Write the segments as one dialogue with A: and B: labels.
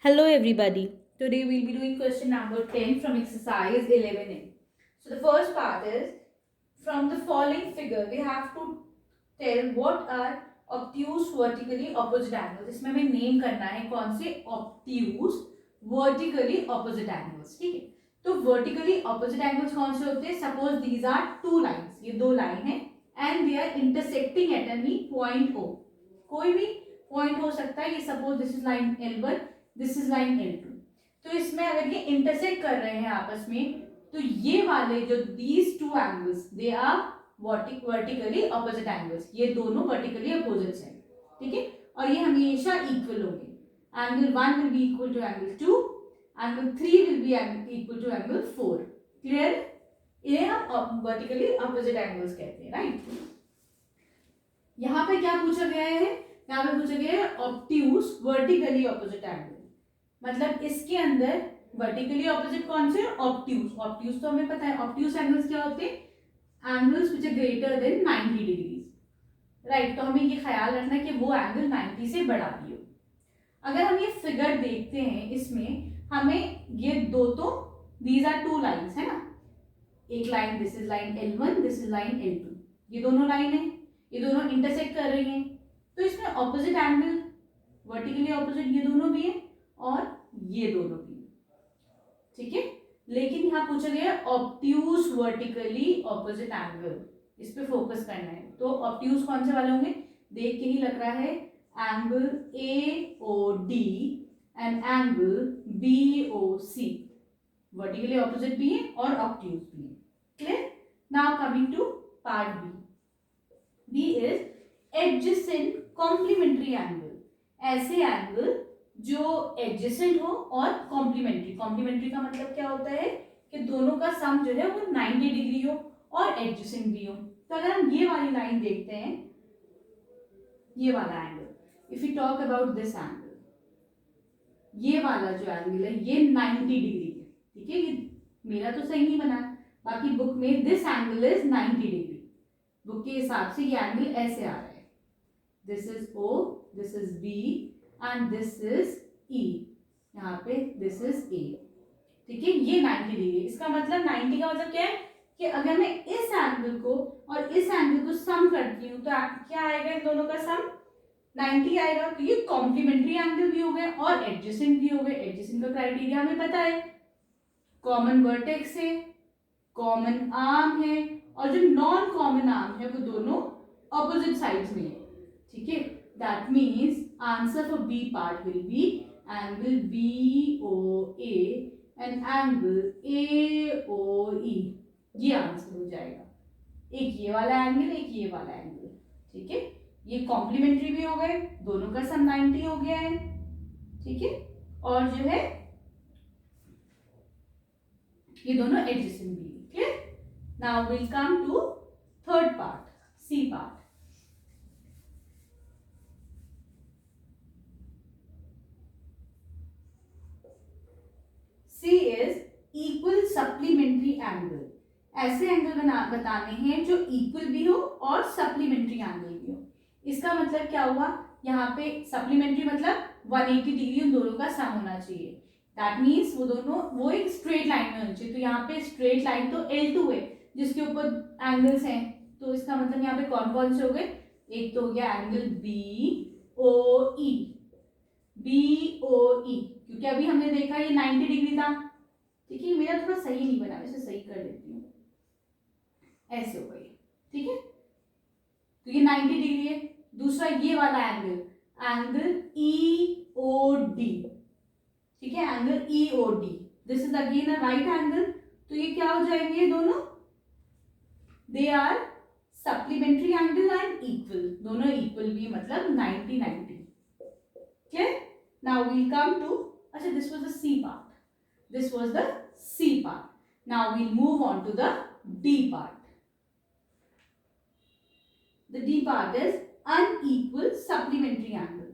A: Hello, everybody.
B: Today we'll be doing question number 10 from exercise 11A. So the first part is, from the following figure we have to tell what are obtuse vertically opposite angles. इसमें हमें name करना है कौन से obtuse vertically opposite angles. ठीक है, तो vertically opposite angles कौन से होते हैं? Suppose these are two lines, ये दो लाइन है and they are intersecting at any point O. कोई भी पॉइंट हो सकता है, ये suppose this is line L1, this is line L2. तो इसमें अगर ये इंटरसेक्ट कर रहे हैं आपस में, तो ये वाले जो these two angles they are vertically opposite angles, ये दोनों वर्टिकली अपोजिट्स हैं. ठीक है, और ये हमेशा इक्वल होंगे. Angle 1 will be equal to angle 2, angle 3 will be equal to angle 4. Clear? ये हम वर्टिकली अपोजिट एंगल्स कहते हैं, राइट? यहाँ पे क्या पूछा गया है? यहाँ पे पूछा गया है ऑब्ट्यूज वर्टिकली ऑपोजिट एंगल. मतलब इसके अंदर वर्टिकली ऑपोजिट कौन से? ऑब्ट्यूज. ऑब्ट्यूज तो हमें पता है. ऑब्ट्यूज एंगल्स क्या होते हैं? Angles which are greater than 90 degrees, right? तो हमें ये ख्याल रखना है कि वो एंगल 90 से बड़ा भी हो. अगर हम ये फिगर देखते हैं, इसमें हमें ये दो, तो दीज आर टू लाइन्स है ना. एक line this is line L1, this is line L2. ये दोनों लाइन है, ये दोनों इंटरसेक्ट कर रही हैं. तो इसमें ऑपोजिट एंगल वर्टिकली ऑपोजिट ये दोनों भी है और ये दोनों भी. ठीक है, लेकिन यहाँ पूछा गया ऑब्ट्यूज वर्टिकली ऑपोजिट एंगल, इस पे फोकस करना है. तो ऑब्ट्यूज कौन से वाले होंगे? देख के ही लग रहा है, angle AOD and angle BOC vertically opposite भी है और ऑब्ट्यूज भी है. Clear? Now coming to part B. B is adjacent complementary angle. ऐसे एंगल जो एडजेसेंट हो और कॉम्प्लीमेंट्री. कॉम्प्लीमेंट्री का मतलब क्या होता है कि दोनों का सम जो है वो 90 डिग्री हो और एडजेसेंट भी हो. तो अगर हम ये वाली लाइन देखते हैं, ये वाला angle, if you talk about this angle, ये वाला जो एंगल है ये 90 डिग्री है. ठीक है, ये मेरा तो सही नहीं बना, बाकी बुक में this angle is 90 degree. Book के हिसाब से ये एंगल ऐसे आ रहा है. This is O, this is B and this is E. यहाँ पे दिस इज A. ठीक है, ये 90 डिग्री. इसका मतलब 90 का मतलब क्या है कि अगर मैं इस एंगल को और इस एंगल को सम करती हूँ तो क्या आएगा? इन दोनों का सम 90 आएगा. तो ये कॉम्प्लीमेंट्री एंगल भी हो गए और एडजेसेंट भी हो गए. एडजेसेंट का क्राइटेरिया हमें पता है, कॉमन वर्टेक्स है, कॉमन आर्म है, और जो नॉन कॉमन आर्म है वो दोनों ऑपोजिट साइड्स में है. ठीक है, that means answer for B part will be angle BOA and angle AOE. ये आंसर हो जाएगा. एक ये वाला एंगल, एक ये वाला एंगल. ठीक है, ये कॉम्प्लीमेंट्री भी हो गए, दोनों का सम 90 हो गया है. ठीक है, और जो है ये दोनों एडजेसेंट भी. Clear? Now will come to third part, C part. C is equal supplementary angle. ऐसे एंगल बताने हैं जो इक्वल भी हो और सप्लीमेंट्री एंगल भी हो. इसका मतलब क्या हुआ? यहाँ पे सप्लीमेंट्री मतलब 180 डिग्री उन दोनों का सम होना चाहिए. दैट मीन्स वो दोनों वो एक स्ट्रेट लाइन में होनी चाहिए. तो यहाँ पे स्ट्रेट लाइन तो L2 है जिसके ऊपर एंगल्स हैं. तो इसका मतलब यहाँ पे कौन कौन से हो गए? एक तो हो गया एंगल BOE. BOE क्योंकि अभी हमने देखा ये 90 डिग्री था. ठीक है, मेरा थोड़ा सही नहीं बना, इसे सही कर देती हूँ. ऐसे हो गई. ठीक है, तो ये 90 डिग्री है. दूसरा ये वाला एंगल, एंगल EOD. ठीक है, angle EOD, this is again a right angle. तो ये क्या हो जाएंगे? दोनों they are supplementary angle and equal. दोनों इक्वल भी मतलब 90 90. Clear? Now we'll come to, अच्छा this was the C part. This was the C part. Now we'll move on to the D part. The D part is unequal supplementary angle.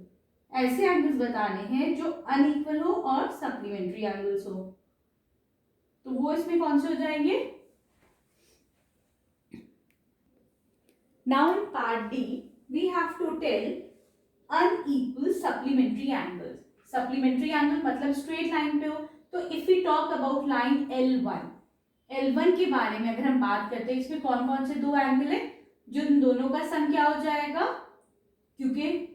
B: ऐसे angles बताने हैं जो unequal हो और supplementary angles हो. तो वो इसमें कौन से हो जाएंगे? Now in part D we have to tell unequal supplementary angles. Supplementary angle मतलब स्ट्रेट लाइन पे हो। तो if we talk about line L1 के बारे में अगर हम बात करते हैं, इसमें कौन कौन से दो एंगल है, जिन दोनों का सम क्या हो जाएगा, क्योंकि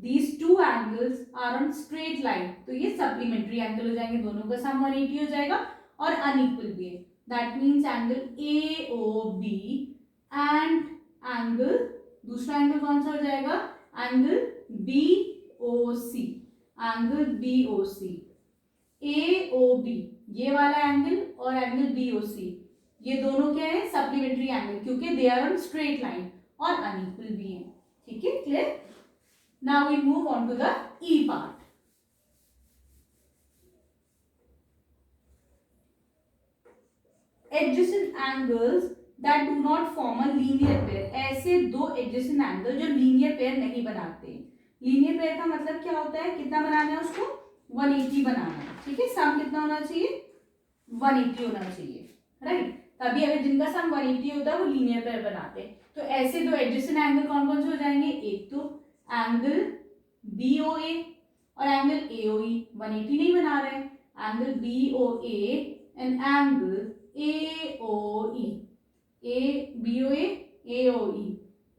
B: these two angles are on straight line, तो ये सप्लीमेंट्री एंगल हो जाएंगे, दोनों का सम 180 हो जाएगा और अनइक्वल भी है। That means angle AOB and angle, दूसरा एंगल कौन सा हो जाएगा, angle BOC, angle BOC, AOB ये वाला एंगल और एंगल BOC ये दोनों क्या है, सप्लीमेंट्री एंगल, क्योंकि they are on straight line और अनइक्वल भी है। ठीक है, clear. Now we move on to the E part. Adjacent angles that do not form a linear pair, ऐसे दो adjacent angle जो linear pair नहीं बनाते। linear pair का मतलब क्या होता है, कितना बनाना है उसको, 180 बनाना है। ठीक है, सम कितना होना चाहिए, 180 होना चाहिए, राइट। तभी अगर जिनका सम 180 होता है वो linear pair बनाते हैं। तो ऐसे दो adjacent angle कौन कौन से हो जाएंगे, एक तो एंगल BOA और एंगल AOE, 180 नहीं बना रहे हैं, angle BOA and angle AOE, BOA AOE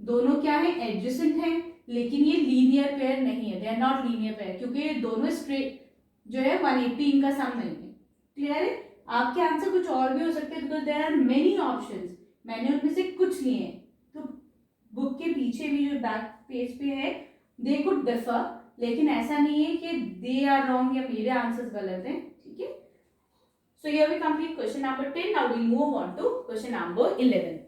B: दोनों क्या है, एडजेसेंट है, लेकिन ये लीनियर पेयर नहीं है, they are not linear pair, क्योंकि ये दोनों स्ट्रेट जो है 180 इनका सम नहीं है। क्लियर है। आपके आंसर कुछ और भी हो सकते हैं, because there are many options, मैंने उनमें से कुछ लिए हैं। तो बुक के पीछे भी जो बैक पेज पे है दे कुड डिफर, लेकिन ऐसा नहीं है कि दे आर रॉन्ग या मेरे आंसर्स गलत हैं। ठीक है, so here we complete question number 10। Now we move on to question number 11।